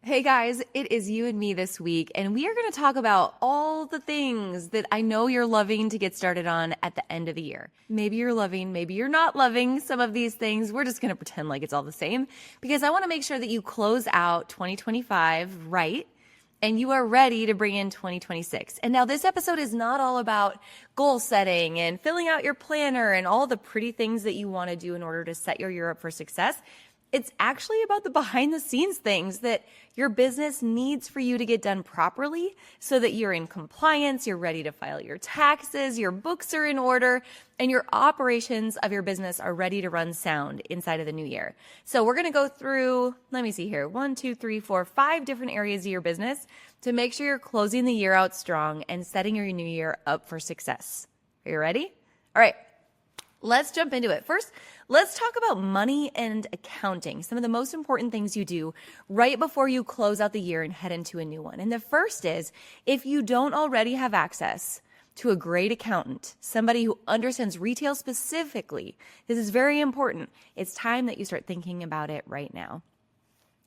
Hey guys, it is you and me this week, and we are going to talk about all the things that I know you're loving to get started on at the end of the year. Maybe you're loving, maybe you're not loving some of these things. We're just going to pretend like it's all the same because I want to make sure that you close out 2025 right and you are ready to bring in 2026. And now this episode is not all about goal setting and filling out your planner and all the pretty things that you want to do in order to set your year up for success. It's actually about the behind the scenes things that your business needs for you to get done properly so that you're in compliance, you're ready to file your taxes, your books are in order, and your operations of your business are ready to run sound inside of the new year. So we're going to go through, let me see here, 5 different areas of your business to make sure you're closing the year out strong and setting your new year up for success. Are you ready? All right. Let's jump into it. First, let's talk about money and accounting, some of the most important things you do right before you close out the year and head into a new one. And the first is, if you don't already have access to a great accountant, somebody who understands retail specifically, this is very important. It's time that you start thinking about it right now.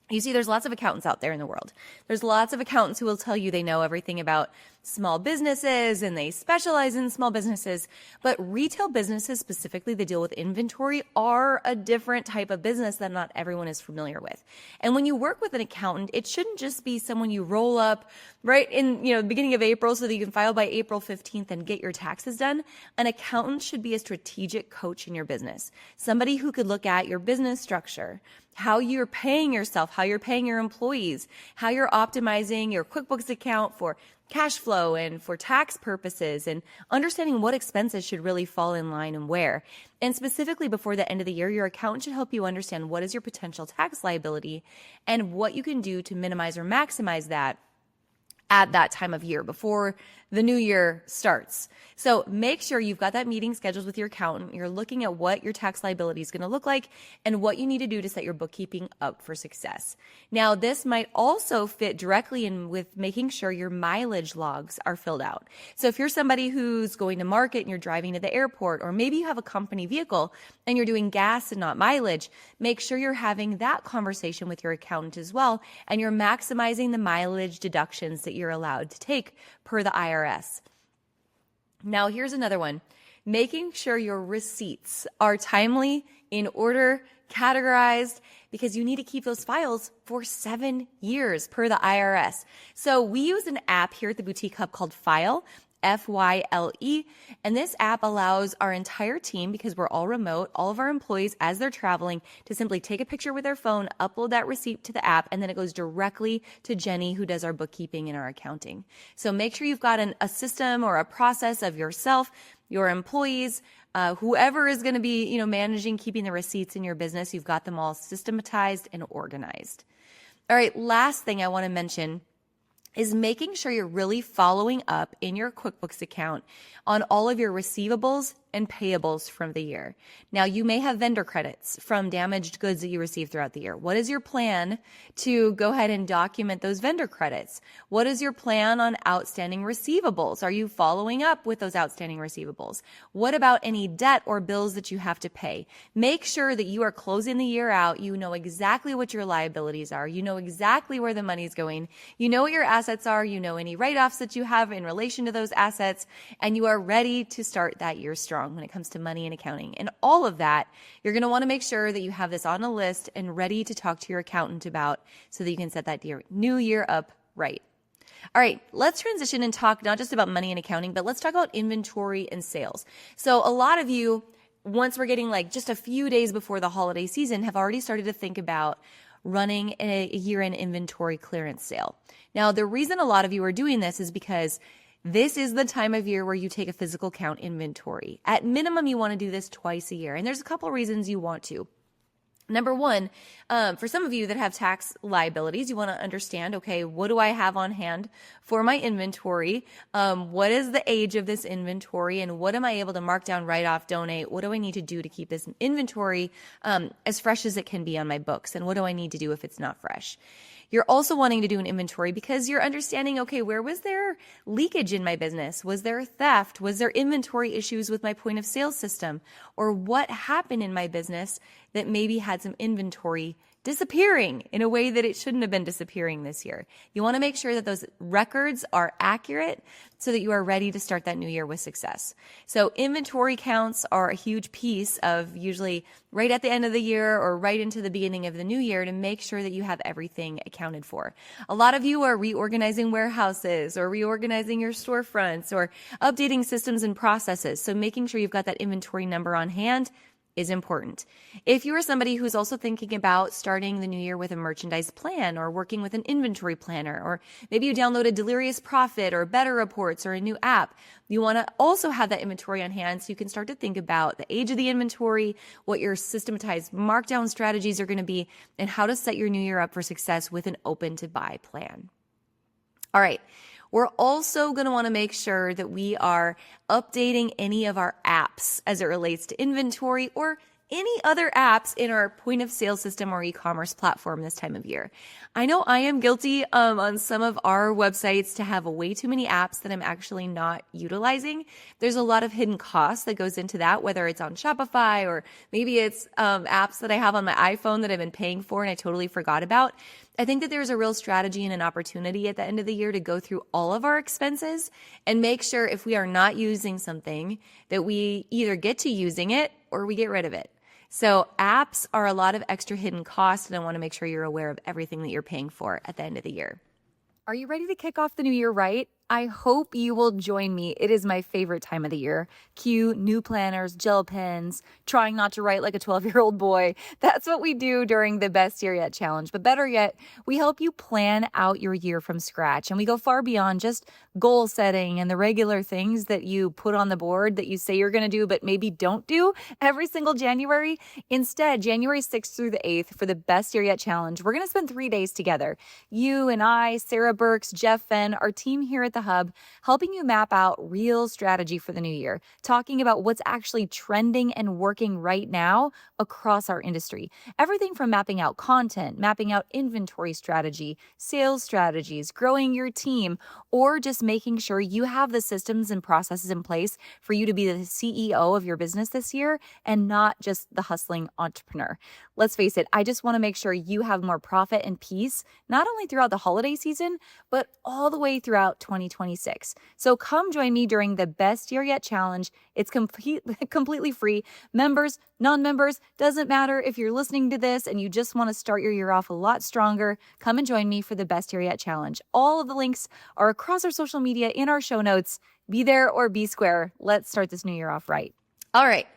You see, there's lots of accountants out there in the world. There's lots of accountants who will tell you they know everything about small businesses and they specialize in small businesses. But retail businesses specifically that deal with inventory are a different type of business that not everyone is familiar with. And when you work with an accountant, it shouldn't just be someone you roll up right in, the beginning of April so that you can file by April 15th and get your taxes done. An accountant should be a strategic coach in your business. Somebody who could look at your business structure, how you're paying yourself, how you're paying your employees, how you're optimizing your QuickBooks account for cash flow and for tax purposes, and understanding what expenses should really fall in line and where. And specifically before the end of the year, your accountant should help you understand what is your potential tax liability and what you can do to minimize or maximize that at that time of year before the new year starts. So make sure you've got that meeting scheduled with your accountant. You're looking at what your tax liability is going to look like and what you need to do to set your bookkeeping up for success. Now, this might also fit directly in with making sure your mileage logs are filled out. So if you're somebody who's going to market and you're driving to the airport, or maybe you have a company vehicle and you're doing gas and not mileage, make sure you're having that conversation with your accountant as well, and you're maximizing the mileage deductions that you're allowed to take per the IRS. Now, here's another one. Making sure your receipts are timely, in order, categorized, because you need to keep those files for 7 years per the IRS. So we use an app here at the Boutique Hub called File, F-Y-L-E, and this app allows our entire team, because we're all remote, all of our employees as they're traveling, to simply take a picture with their phone, upload that receipt to the app, and then it goes directly to Jenny, who does our bookkeeping and our accounting. So make sure you've got a system or a process of yourself, your employees, whoever is going to be, managing, keeping the receipts in your business, you've got them all systematized and organized. All right, last thing I want to mention is making sure you're really following up in your QuickBooks account on all of your receivables and payables from the year. Now, you may have vendor credits from damaged goods that you received throughout the year. What is your plan to go ahead and document those vendor credits? What is your plan on outstanding receivables? Are you following up with those outstanding receivables? What about any debt or bills that you have to pay? Make sure that you are closing the year out. You know exactly what your liabilities are. You know exactly where the money's going. You know what your assets are. You know any write-offs that you have in relation to those assets, and you are ready to start that year strong when it comes to money and accounting. And all of that, you're going to want to make sure that you have this on a list and ready to talk to your accountant about so that you can set that new year up right. All right, let's transition and talk not just about money and accounting, but let's talk about inventory and sales. So a lot of you, once we're getting just a few days before the holiday season, have already started to think about running a year-end inventory clearance sale. Now, the reason a lot of you are doing this is because this is the time of year where you take a physical count inventory. At minimum, you want to do this twice a year, and there's a couple reasons you want to. Number one, for some of you that have tax liabilities, you want to understand, okay, what do I have on hand for my inventory? What is the age of this inventory, and what am I able to mark down, write off, donate? What do I need to do to keep this inventory as fresh as it can be on my books? And what do I need to do if it's not fresh? You're also wanting to do an inventory because you're understanding, okay, where was there leakage in my business? Was there theft? Was there inventory issues with my point of sale system? Or what happened in my business that maybe had some inventory disappearing in a way that it shouldn't have been disappearing this year. You want to make sure that those records are accurate so that you are ready to start that new year with success. So inventory counts are a huge piece of usually right at the end of the year or right into the beginning of the new year to make sure that you have everything accounted for. A lot of you are reorganizing warehouses or reorganizing your storefronts or updating systems and processes. So making sure you've got that inventory number on hand is important. If you are somebody who's also thinking about starting the new year with a merchandise plan or working with an inventory planner, or maybe you downloaded Delirious Profit or Better Reports or a new app, you want to also have that inventory on hand so you can start to think about the age of the inventory, what your systematized markdown strategies are going to be, and how to set your new year up for success with an open to buy plan. All right. We're also going to want to make sure that we are updating any of our apps as it relates to inventory or any other apps in our point of sale system or e-commerce platform this time of year. I know I am guilty on some of our websites to have way too many apps that I'm actually not utilizing. There's a lot of hidden costs that goes into that, whether it's on Shopify or maybe it's apps that I have on my iPhone that I've been paying for and I totally forgot about. I think that there's a real strategy and an opportunity at the end of the year to go through all of our expenses and make sure if we are not using something that we either get to using it or we get rid of it. So apps are a lot of extra hidden costs, and I want to make sure you're aware of everything that you're paying for at the end of the year. Are you ready to kick off the new year right? I hope you will join me. It is my favorite time of the year. Cue new planners, gel pens, trying not to write like a 12-year-old boy. That's what we do during the Best Year Yet Challenge. But better yet, we help you plan out your year from scratch. And we go far beyond just goal setting and the regular things that you put on the board that you say you're going to do, but maybe don't do every single January. Instead, January 6th through the 8th for the Best Year Yet Challenge, we're going to spend 3 days together. You and I, Sarah Burks, Jeff Fenn, our team here at the Hub, helping you map out real strategy for the new year, talking about what's actually trending and working right now across our industry. Everything from mapping out content, mapping out inventory strategy, sales strategies, growing your team, or just making sure you have the systems and processes in place for you to be the CEO of your business this year and not just the hustling entrepreneur. Let's face it, I just want to make sure you have more profit and peace, not only throughout the holiday season, but all the way throughout 2026. So come join me during the Best Year Yet Challenge. It's completely free. Members, non-members, doesn't matter. If you're listening to this and you just want to start your year off a lot stronger, come and join me for the Best Year Yet Challenge. All of the links are across our social media in our show notes. Be there or be square. Let's start this new year off right. All right.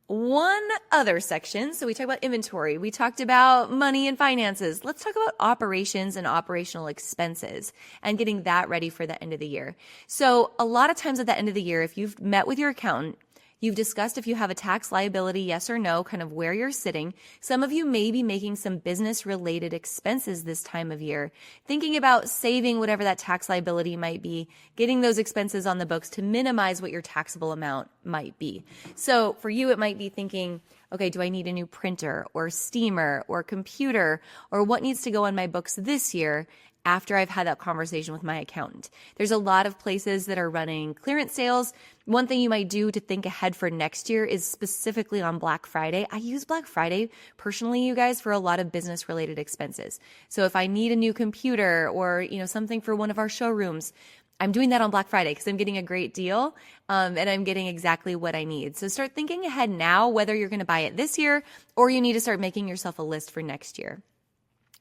One other section. So we talked about inventory. We talked about money and finances. Let's talk about operations and operational expenses and getting that ready for the end of the year. So a lot of times at the end of the year, if you've met with your accountant, you've discussed if you have a tax liability, yes or no, kind of where you're sitting. Some of you may be making some business-related expenses this time of year, thinking about saving whatever that tax liability might be, getting those expenses on the books to minimize what your taxable amount might be. So for you, it might be thinking, okay, do I need a new printer or steamer or computer, or what needs to go on my books this year? After I've had that conversation with my accountant. There's a lot of places that are running clearance sales. One thing you might do to think ahead for next year is specifically on Black Friday. I use Black Friday personally, you guys, for a lot of business related expenses. So if I need a new computer or, something for one of our showrooms, I'm doing that on Black Friday because I'm getting a great deal and I'm getting exactly what I need. So start thinking ahead now, whether you're going to buy it this year or you need to start making yourself a list for next year.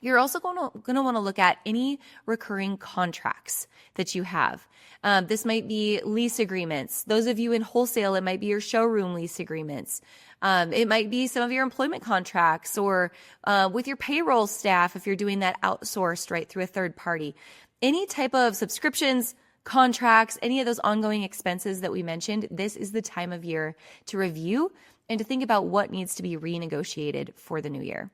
You're also going to want to look at any recurring contracts that you have. This might be lease agreements. Those of you in wholesale, it might be your showroom lease agreements. It might be some of your employment contracts or with your payroll staff if you're doing that outsourced right through a third party. Any type of subscriptions, contracts, any of those ongoing expenses that we mentioned, this is the time of year to review and to think about what needs to be renegotiated for the new year.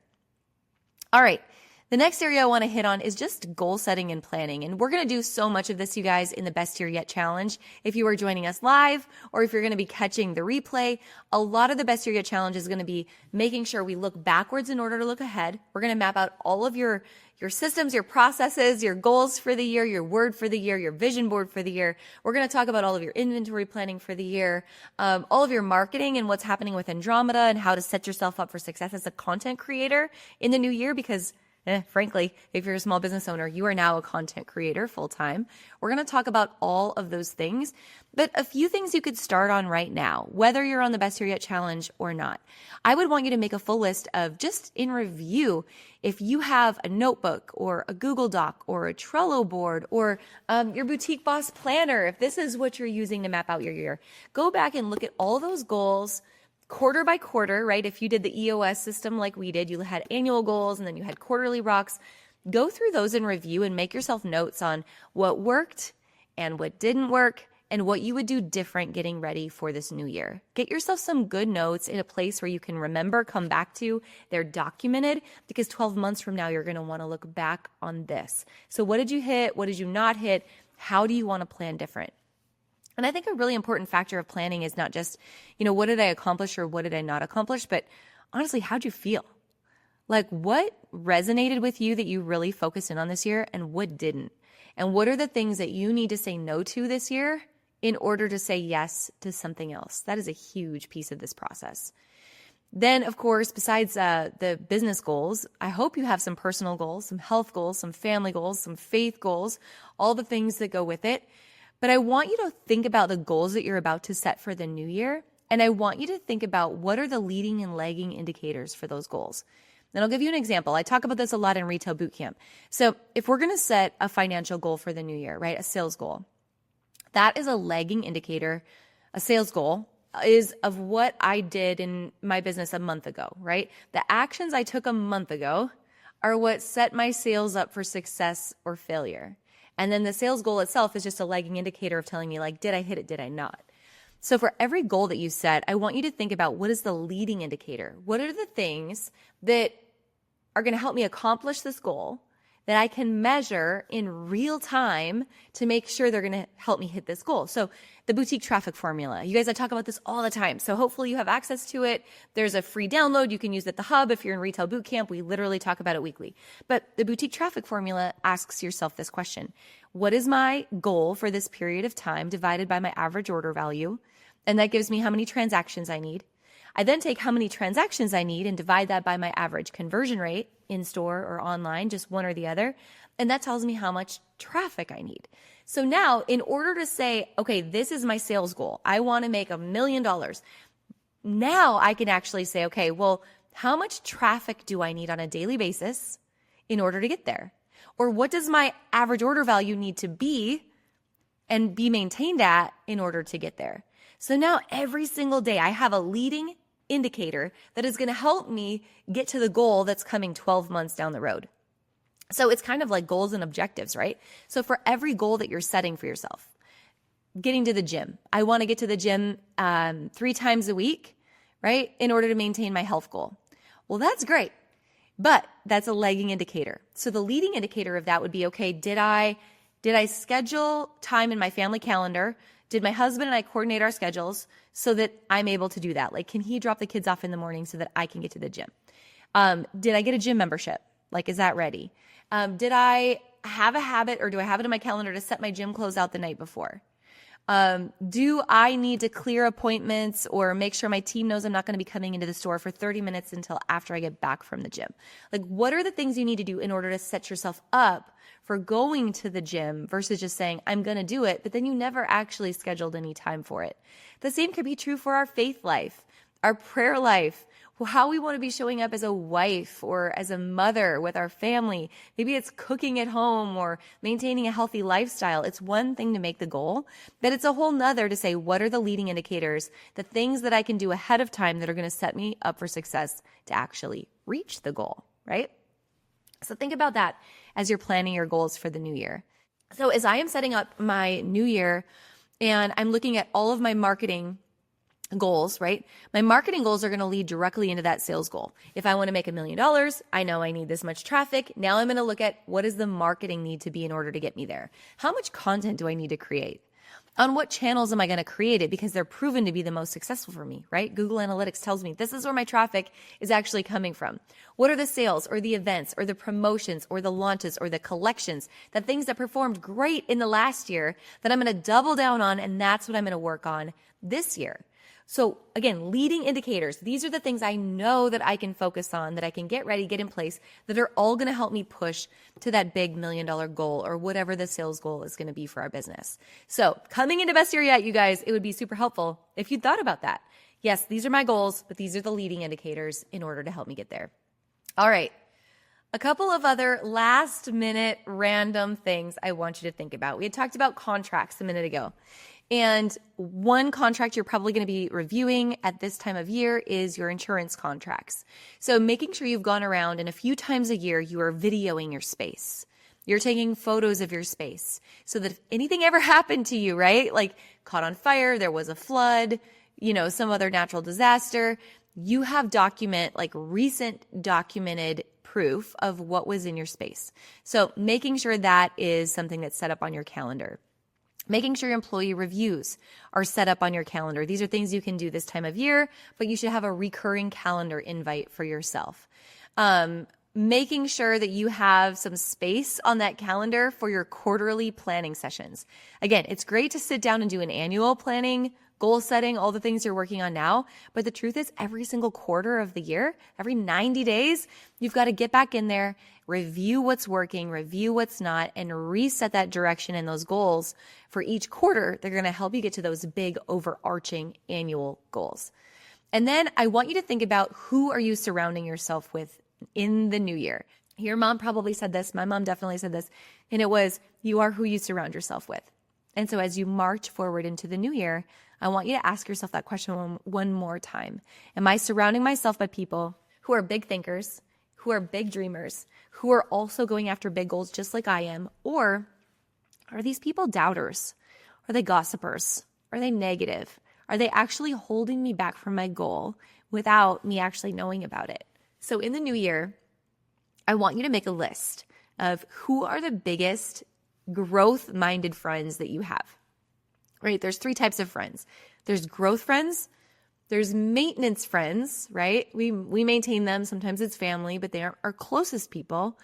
All right. The next area I want to hit on is just goal setting and planning. And we're going to do so much of this, you guys, in the Best Year Yet Challenge. If you are joining us live or if you're going to be catching the replay, a lot of the Best Year Yet Challenge is going to be making sure we look backwards in order to look ahead. We're going to map out all of your systems, your processes, your goals for the year, your word for the year, your vision board for the year. We're going to talk about all of your inventory planning for the year, all of your marketing and what's happening with Andromeda and how to set yourself up for success as a content creator in the new year, because frankly, if you're a small business owner, you are now a content creator full-time. We're going to talk about all of those things, but a few things you could start on right now, whether you're on the Best Year Yet Challenge or not. I would want you to make a full list of, just in review, if you have a notebook or a Google Doc or a Trello board or your Boutique Boss planner, if this is what you're using to map out your year, go back and look at all those goals quarter by quarter, right? If you did the EOS system like we did, you had annual goals and then you had quarterly rocks. Go through those in review and make yourself notes on what worked and what didn't work and what you would do different getting ready for this new year. Get yourself some good notes in a place where you can remember, come back to. They're documented, because 12 months from now, you're going to want to look back on this. So what did you hit? What did you not hit? How do you want to plan different? And I think a really important factor of planning is not just, what did I accomplish or what did I not accomplish, but honestly, how'd you feel? Like, what resonated with you that you really focused in on this year and what didn't? And what are the things that you need to say no to this year in order to say yes to something else? That is a huge piece of this process. Then, of course, besides the business goals, I hope you have some personal goals, some health goals, some family goals, some faith goals, all the things that go with it. But I want you to think about the goals that you're about to set for the new year. And I want you to think about what are the leading and lagging indicators for those goals. And I'll give you an example. I talk about this a lot in Retail Bootcamp. So if we're going to set a financial goal for the new year, right, a sales goal, that is a lagging indicator. A sales goal is of what I did in my business a month ago, right? The actions I took a month ago are what set my sales up for success or failure. And then the sales goal itself is just a lagging indicator of telling me, like, did I hit it? Did I not? So for every goal that you set, I want you to think about, what is the leading indicator? What are the things that are going to help me accomplish this goal that I can measure in real time to make sure they're going to help me hit this goal? So the boutique traffic formula, you guys, I talk about this all the time. So hopefully you have access to it. There's a free download you can use at the hub. If you're in Retail Bootcamp, we literally talk about it weekly. But the boutique traffic formula asks yourself this question: what is my goal for this period of time divided by my average order value? And that gives me how many transactions I need. I then take how many transactions I need and divide that by my average conversion rate in store or online, just one or the other. And that tells me how much traffic I need. So now, in order to say, okay, this is my sales goal, I want to make $1 million. Now I can actually say, okay, well, how much traffic do I need on a daily basis in order to get there? Or what does my average order value need to be and be maintained at in order to get there? So now every single day I have a leading indicator that is going to help me get to the goal that's coming 12 months down the road. So it's kind of like goals and objectives, right? So for every goal that you're setting for yourself, getting to the gym, I want to get to the gym 3 times a week, right? In order to maintain my health goal. Well, that's great, but that's a lagging indicator. So the leading indicator of that would be, okay, did I schedule time in my family calendar? Did my husband and I coordinate our schedules so that I'm able to do that? Like, can he drop the kids off in the morning so that I can get to the gym? Did I get a gym membership? Like, is that ready? Did I have a habit, or do I have it in my calendar to set my gym clothes out the night before? Do I need to clear appointments or make sure my team knows I'm not going to be coming into the store for 30 minutes until after I get back from the gym? Like, what are the things you need to do in order to set yourself up for going to the gym versus just saying, I'm going to do it, but then you never actually scheduled any time for it? The same could be true for our faith life, our prayer life, how we want to be showing up as a wife or as a mother with our family. Maybe it's cooking at home or maintaining a healthy lifestyle. It's one thing to make the goal, but it's a whole nother to say, what are the leading indicators, the things that I can do ahead of time that are going to set me up for success to actually reach the goal, right? So think about that as you're planning your goals for the new year. So as I am setting up my new year and I'm looking at all of my marketing goals, right? My marketing goals are going to lead directly into that sales goal. If I want to make $1 million, I know I need this much traffic. Now I'm going to look at what does the marketing need to be in order to get me there? How much content do I need to create? On what channels am I going to create it? Because they're proven to be the most successful for me, right? Google Analytics tells me this is where my traffic is actually coming from. What are the sales or the events or the promotions or the launches or the collections, the things that performed great in the last year that I'm going to double down on, and that's what I'm going to work on this year. So again, leading indicators, these are the things I know that I can focus on, that I can get ready, get in place, that are all going to help me push to that big $1 million goal or whatever the sales goal is going to be for our business. So coming into best year yet, you guys, it would be super helpful if you thought about that. Yes, these are my goals, but these are the leading indicators in order to help me get there. All right. A couple of other last minute random things I want you to think about. We had talked about contracts a minute ago. And one contract you're probably going to be reviewing at this time of year is your insurance contracts. So making sure you've gone around and a few times a year you are videoing your space. You're taking photos of your space so that if anything ever happened to you, right? Like caught on fire, there was a flood, some other natural disaster, you have recent documented proof of what was in your space. So making sure that is something that's set up on your calendar. Making sure your employee reviews are set up on your calendar. These are things you can do this time of year, but you should have a recurring calendar invite for yourself. Making sure that you have some space on that calendar for your quarterly planning sessions. Again, it's great to sit down and do an annual planning, goal setting, all the things you're working on now. But the truth is every single quarter of the year, every 90 days, you've got to get back in there, review what's working, review what's not, and reset that direction and those goals for each quarter. They're going to help you get to those big overarching annual goals. And then I want you to think about who are you surrounding yourself with in the new year. Your mom probably said this. My mom definitely said this. And it was, you are who you surround yourself with. And so as you march forward into the new year, I want you to ask yourself that question one more time. Am I surrounding myself by people who are big thinkers, who are big dreamers, who are also going after big goals just like I am? Or are these people doubters? Are they gossipers? Are they negative? Are they actually holding me back from my goal without me actually knowing about it? So in the new year, I want you to make a list of who are the biggest growth-minded friends that you have, right? There's 3 types of friends. There's growth friends. There's maintenance friends, right? We maintain them. Sometimes it's family, but they aren't our closest people.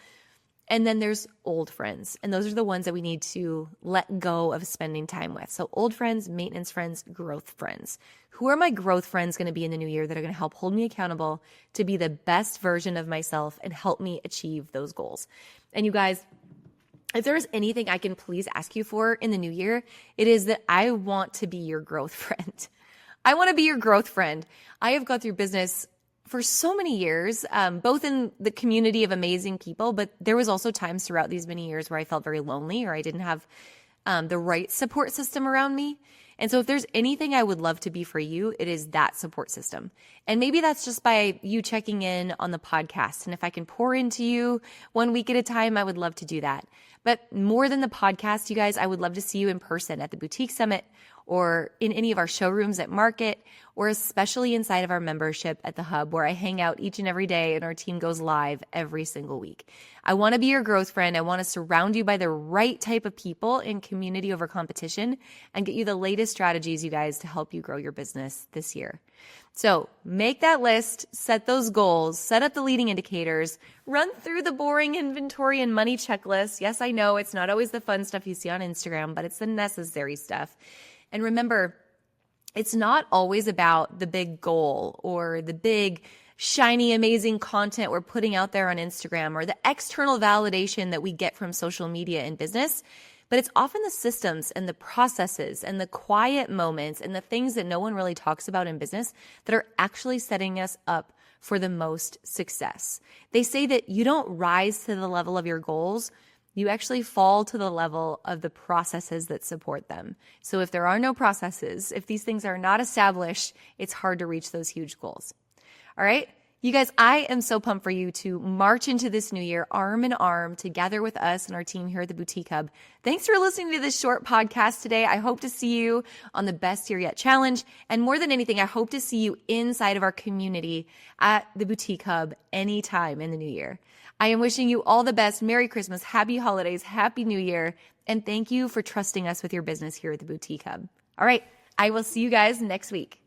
And then there's old friends. And those are the ones that we need to let go of spending time with. So old friends, maintenance friends, growth friends. Who are my growth friends going to be in the new year that are going to help hold me accountable to be the best version of myself and help me achieve those goals? And you guys, if there is anything I can please ask you for in the new year, it is that I want to be your growth friend. I want to be your growth friend. I have gone through business for so many years, both in the community of amazing people, but there was also times throughout these many years where I felt very lonely or I didn't have the right support system around me. And so if there's anything I would love to be for you, it is that support system. And maybe that's just by you checking in on the podcast. And if I can pour into you 1 week at a time, I would love to do that. But more than the podcast, you guys, I would love to see you in person at the Boutique Summit or in any of our showrooms at Market, or especially inside of our membership at the Hub, where I hang out each and every day and our team goes live every single week. I want to be your growth friend. I want to surround you by the right type of people in community over competition and get you the latest strategies, you guys, to help you grow your business this year. So make that list, set those goals, set up the leading indicators, run through the boring inventory and money checklist. Yes, I know it's not always the fun stuff you see on Instagram, but it's the necessary stuff. And remember, it's not always about the big goal or the big, shiny, amazing content we're putting out there on Instagram or the external validation that we get from social media in business, but it's often the systems and the processes and the quiet moments and the things that no one really talks about in business that are actually setting us up for the most success. They say that you don't rise to the level of your goals. You actually fall to the level of the processes that support them. So if there are no processes, if these things are not established, it's hard to reach those huge goals. All right? You guys, I am so pumped for you to march into this new year arm in arm together with us and our team here at the Boutique Hub. Thanks for listening to this short podcast today. I hope to see you on the Best Year Yet Challenge. And more than anything, I hope to see you inside of our community at the Boutique Hub anytime in the new year. I am wishing you all the best. Merry Christmas, Happy Holidays, Happy New Year. And thank you for trusting us with your business here at the Boutique Hub. All right, I will see you guys next week.